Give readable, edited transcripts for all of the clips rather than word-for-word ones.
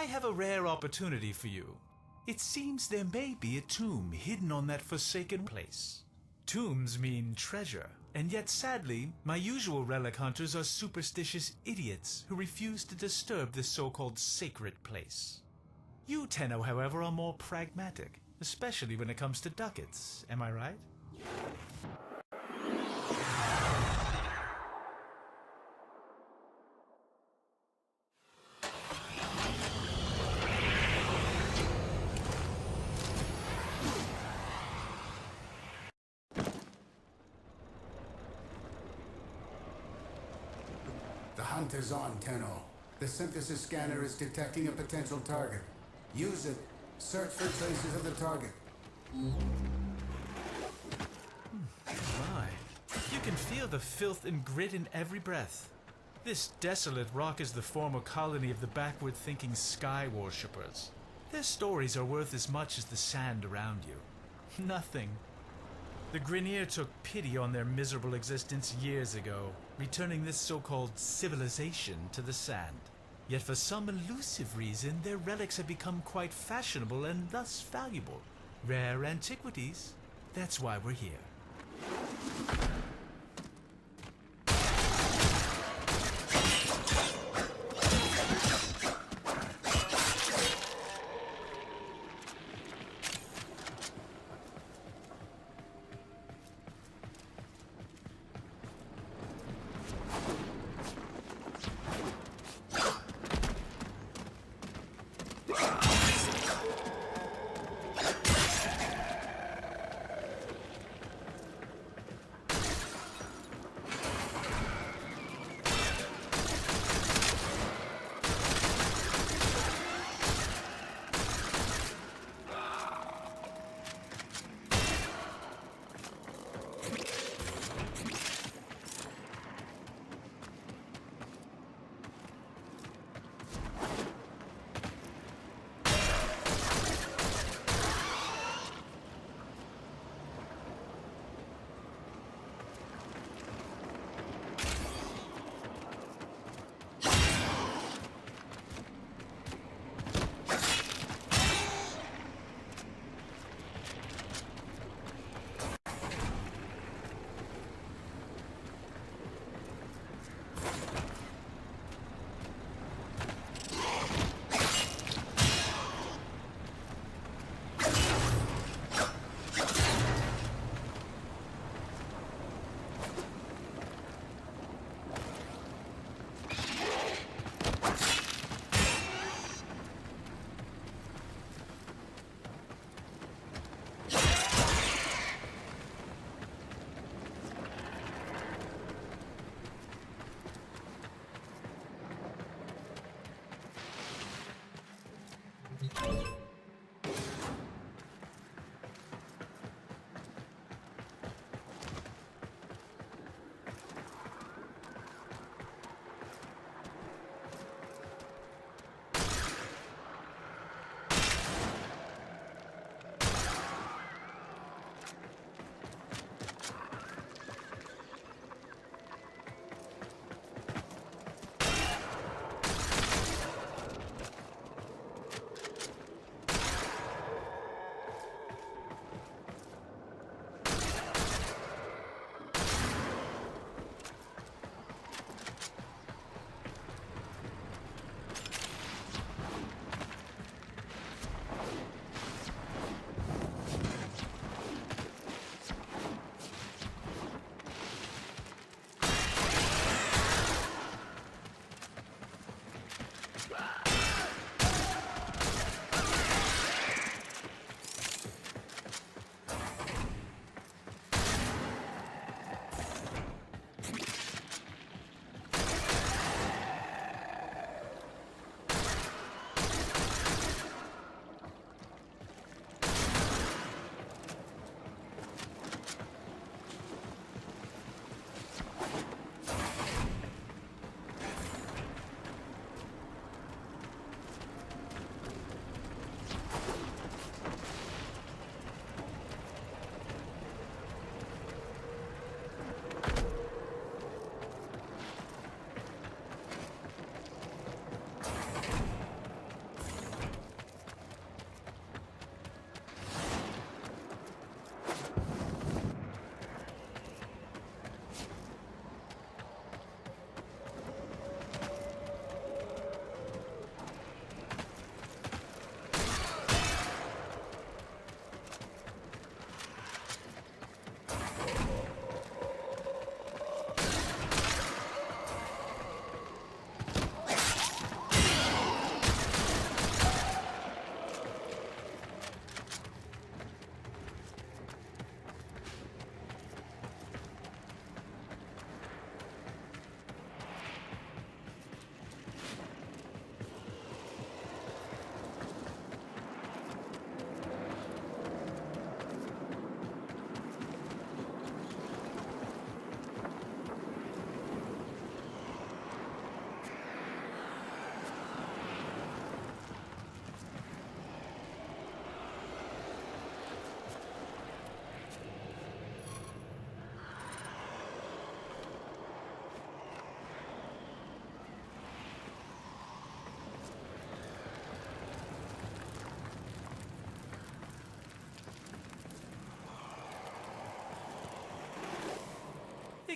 have a rare opportunity for you. It seems there may be a tomb hidden on that forsaken place. Tombs mean treasure, and yet sadly, my usual relic hunters are superstitious idiots who refuse to disturb this so-called sacred place. You, Tenno, however, are more pragmatic, especially when it comes to ducats, am I right? The hunt is on, Tenno. The synthesis scanner is detecting a potential target. Use it. Search for traces of the target. My, you can feel the filth and grit in every breath. This desolate rock is the former colony of the backward-thinking sky worshippers. Their stories are worth as much as the sand around you. Nothing. The Grineer took pity on their miserable existence years ago, returning this so-called civilization to the sand. Yet for some elusive reason, their relics have become quite fashionable and thus valuable. Rare antiquities. That's why we're here.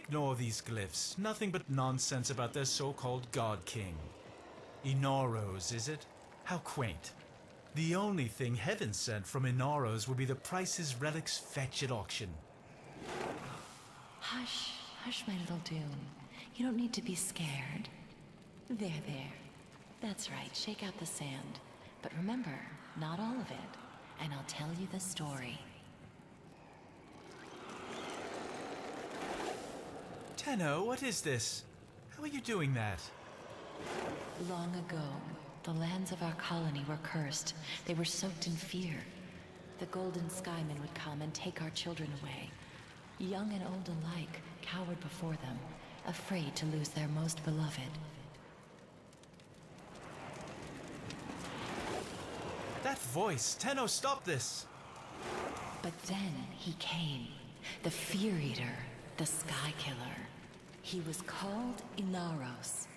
Ignore these glyphs. Nothing but nonsense about their so-called God King. Inaros, is it? How quaint. The only thing heaven sent from Inaros will be the prices relics fetch at auction. Hush, hush, my little Dune. You don't need to be scared. There. That's right, shake out the sand. But remember, not all of it. And I'll tell you the story. Tenno, what is this? How are you doing that? Long ago, the lands of our colony were cursed. They were soaked in fear. The Golden Skymen would come and take our children away. Young and old alike cowered before them, afraid to lose their most beloved. That voice! Tenno, stop this! But then he came. The Fear Eater, the Sky Killer. He was called Inaros.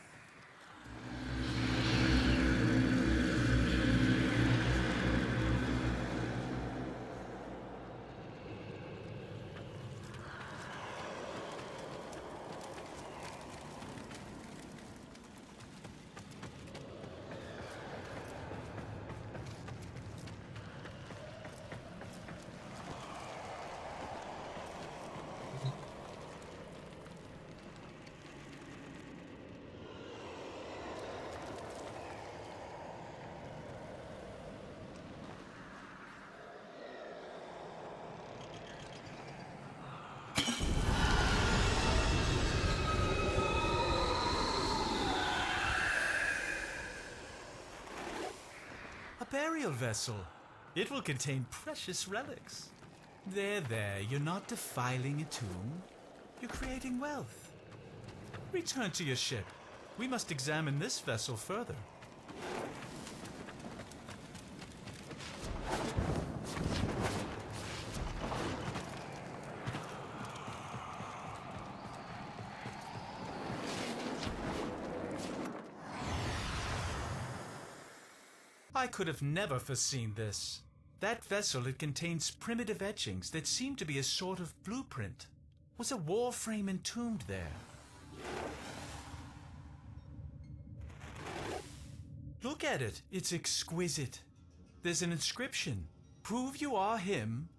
Burial vessel. It will contain precious relics. There, you're not defiling a tomb. You're creating wealth. Return to your ship. We must examine this vessel further. I could have never foreseen this. That vessel, it contains primitive etchings that seem to be a sort of blueprint. Was a Warframe entombed there? Look at it. It's exquisite. There's an inscription. Prove you are him.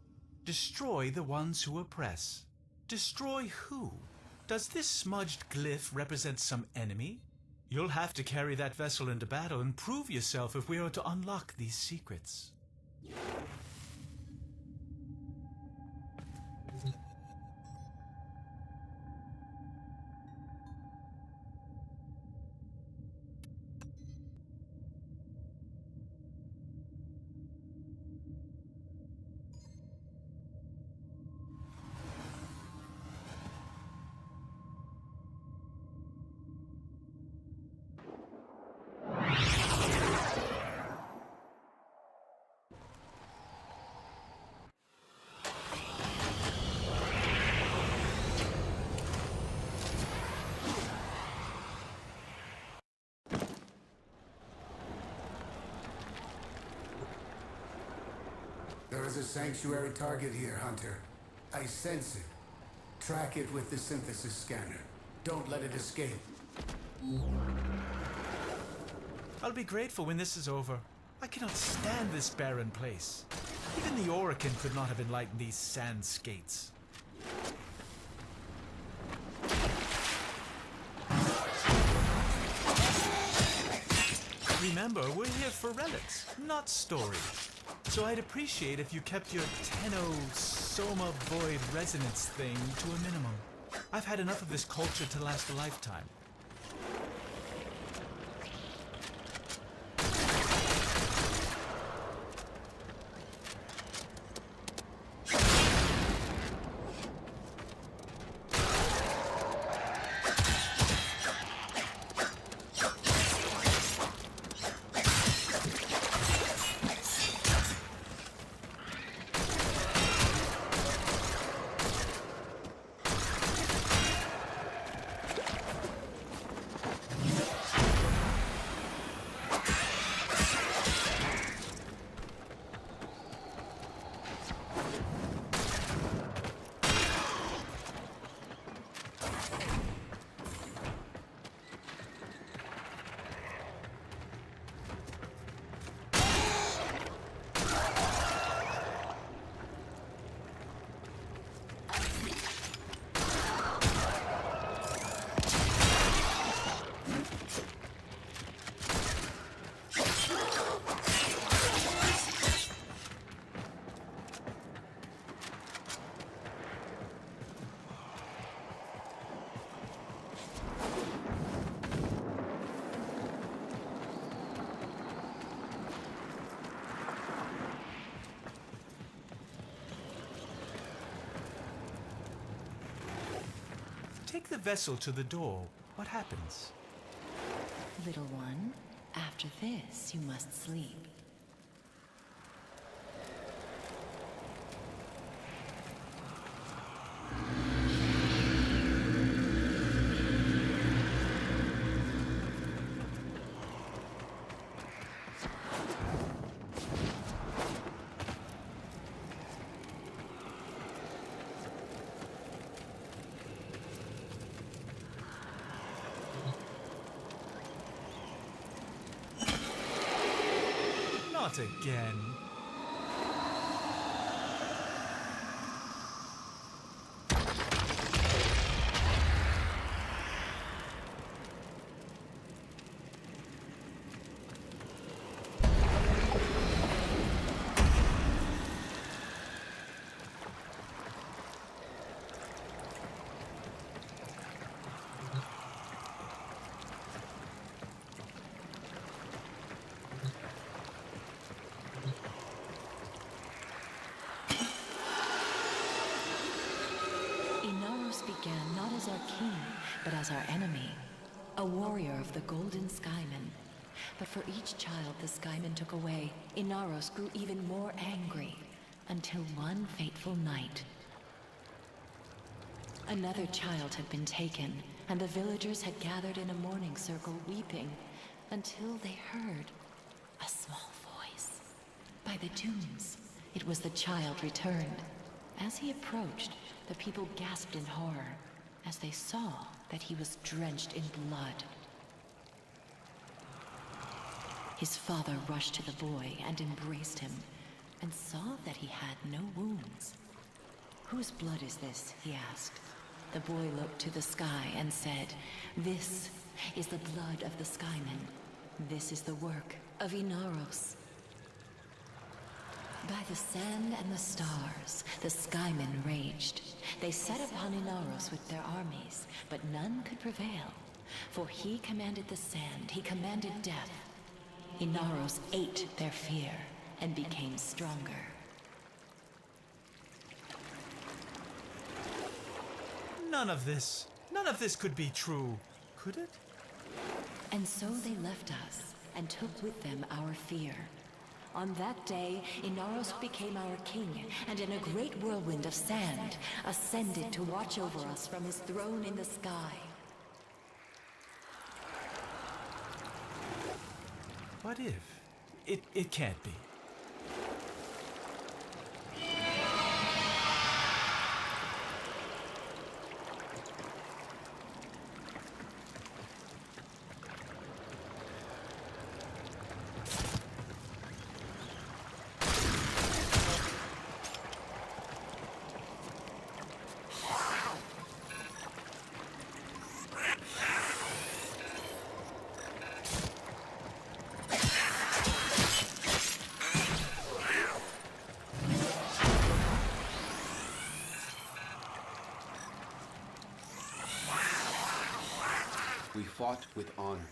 Destroy the ones who oppress. Destroy who? Does this smudged glyph represent some enemy? You'll have to carry that vessel into battle and prove yourself if we are to unlock these secrets. There is a sanctuary target here, Hunter. I sense it. Track it with the synthesis scanner. Don't let it escape. I'll be grateful when this is over. I cannot stand this barren place. Even the Oracle could not have enlightened these sand skates. Remember, we're here for relics, not stories. So I'd appreciate if you kept your Tenno Soma Void resonance thing to a minimum. I've had enough of this culture to last a lifetime. take the vessel to the door, what happens? Little one, after this, you must sleep. Not again. Inaros began not as our king, but as our enemy, a warrior of the Golden Skymen. But for each child the Skymen took away, Inaros grew even more angry, until one fateful night. Another child had been taken, and the villagers had gathered in a mourning circle weeping, until they heard a small voice. By the tombs, it was the child returned. As he approached, the people gasped in horror as they saw that he was drenched in blood. His father rushed to the boy and embraced him, and saw that he had no wounds. "Whose blood is this?" he asked. The boy looked to the sky and said, "This is the blood of the Skymen. This is the work of Inaros." By the sand and the stars, the Skymen raged. They set upon Inaros with their armies, but none could prevail. For he commanded the sand, he commanded death. Inaros ate their fear and became stronger. None of this could be true, could it? And so they left us and took with them our fear. On that day, Inaros became our king, and in a great whirlwind of sand, ascended to watch over us from his throne in the sky. What if? It can't be. We fought with honor.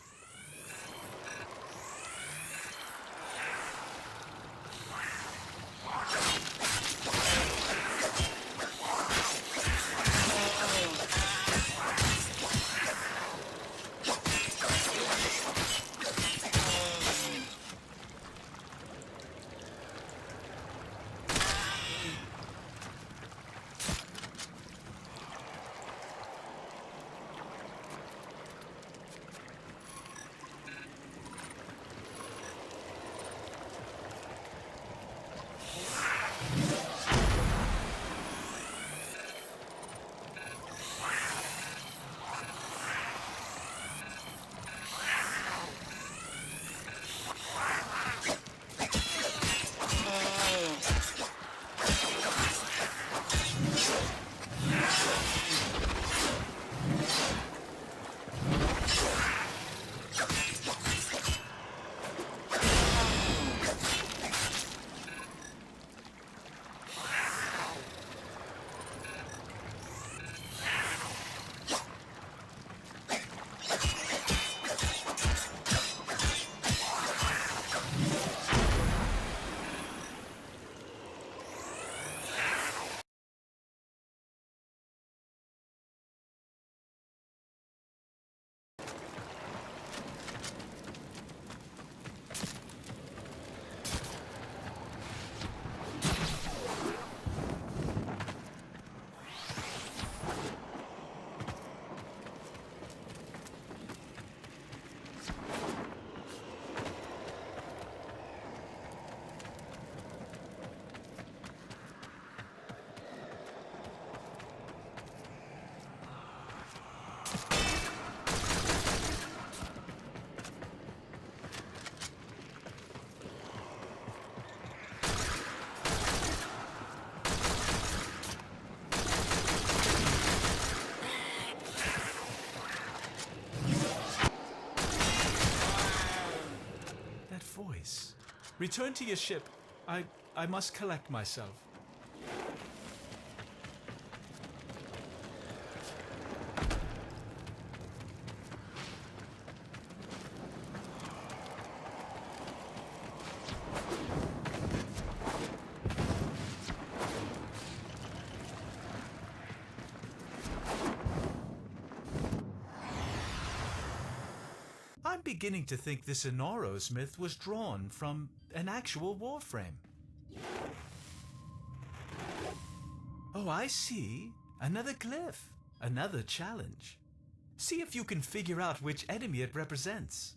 Return to your ship. I must collect myself. I'm beginning to think this Inaros myth was drawn from an actual Warframe. Oh, I see. Another glyph. Another challenge. See if you can figure out which enemy it represents.